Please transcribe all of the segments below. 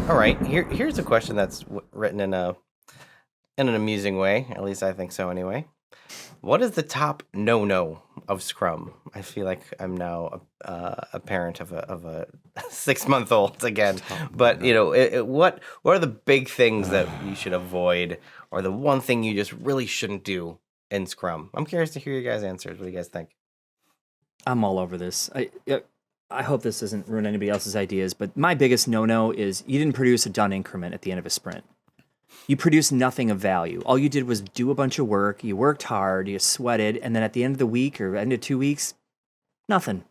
All right, here's a question that's written in an amusing way. At least I think so anyway. What is the top no-no of Scrum? I feel like I'm now a parent of a 6-month-old again. Top But no-no. what are the big things that you should avoid, or the one thing you just really shouldn't do in Scrum? I'm curious to hear your guys' answers. What do you guys think? I'm all over this. I hope this doesn't ruin anybody else's ideas, but my biggest no-no is you didn't produce a done increment at the end of a sprint. You produced nothing of value. All you did was do a bunch of work. You worked hard, you sweated, and then at the end of the week or end of 2 weeks, nothing.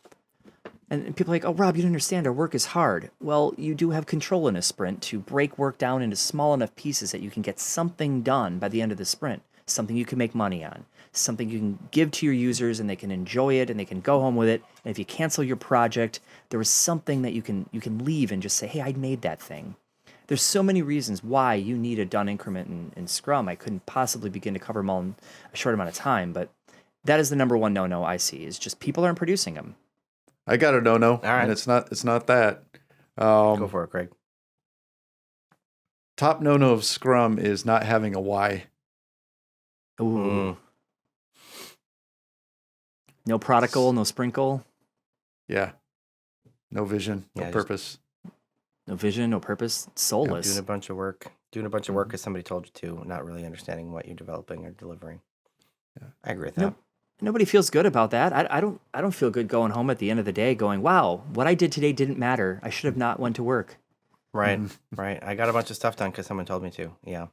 And people are like, oh, Rob, you don't understand. Our work is hard. Well, you do have control in a sprint to break work down into small enough pieces that you can get something done by the end of the sprint, something you can make money on, something you can give to your users and they can enjoy it and they can go home with it. And if you cancel your project, there was something that you can leave and just say, hey, I made that thing. There's so many reasons why you need a done increment in Scrum. I couldn't possibly begin to cover them all in a short amount of time, but that is the number one no-no I see is just people aren't producing them. I got a no-no, All right. and it's not that. Go for it, Craig. Top no-no of Scrum is not having a why. Ooh. No prodigal, no sprinkle, Yeah. No vision, no Yeah, just- purpose. no vision, no purpose, soulless. Doing a bunch of work because somebody told you to, not really understanding what you're developing or delivering. Yeah. I agree with that. Nope. Nobody feels good about that. I don't feel good going home at the end of the day going, wow, what I did today didn't matter. I should have not went to work. Right, right. I got a bunch of stuff done because someone told me to. Yeah.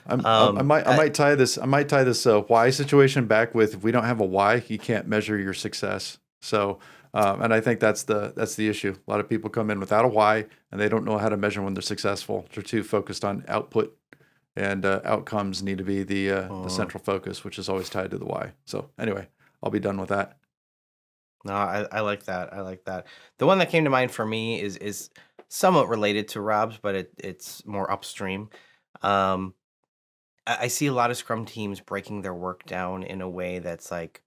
I might tie this why situation back with if we don't have a why, you can't measure your success. So, and I think that's the issue. A lot of people come in without a why, and they don't know how to measure when they're successful. They're too focused on output, and outcomes need to be the central focus, which is always tied to the why. So, anyway, I'll be done with that. No, I like that. I like that. The one that came to mind for me is somewhat related to Rob's, but it's more upstream. I see a lot of Scrum teams breaking their work down in a way that's like,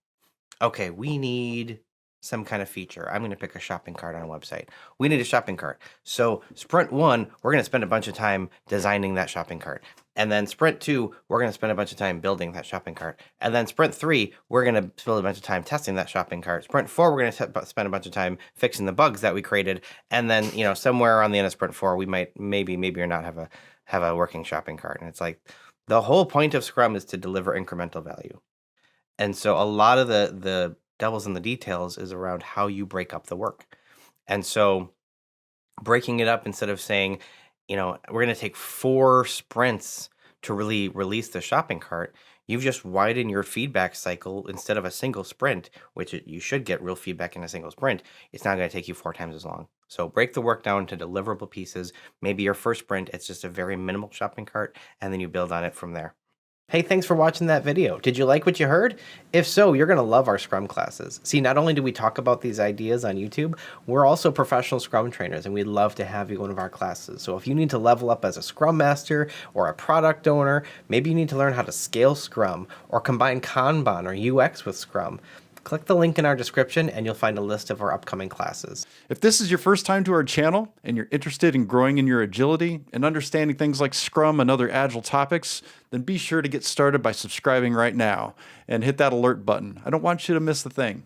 okay, we need some kind of feature. I'm going to pick a shopping cart on a website. We need a shopping cart. So sprint 1, we're going to spend a bunch of time designing that shopping cart. And then sprint 2, we're going to spend a bunch of time building that shopping cart. And then sprint 3, we're going to spend a bunch of time testing that shopping cart. Sprint 4, we're going to spend a bunch of time fixing the bugs that we created. And then, somewhere around the end of sprint 4, we might maybe or not have a working shopping cart. And it's like the whole point of Scrum is to deliver incremental value. And so a lot of the devil's in the details is around how you break up the work. And so breaking it up instead of saying, we're going to take 4 sprints to really release the shopping cart, you've just widened your feedback cycle. Instead of a single sprint, which you should get real feedback in a single sprint, it's not going to take you 4 times as long. So break the work down to deliverable pieces. Maybe your first sprint, it's just a very minimal shopping cart, and then you build on it from there. Hey, thanks for watching that video. Did you like what you heard? If so, you're going to love our Scrum classes. See, not only do we talk about these ideas on YouTube, we're also professional Scrum trainers, and we'd love to have you in one of our classes. So if you need to level up as a Scrum Master or a product owner, maybe you need to learn how to scale Scrum or combine Kanban or UX with Scrum, click the link in our description and you'll find a list of our upcoming classes. If this is your first time to our channel and you're interested in growing in your agility and understanding things like Scrum and other agile topics, then be sure to get started by subscribing right now and hit that alert button. I don't want you to miss the thing.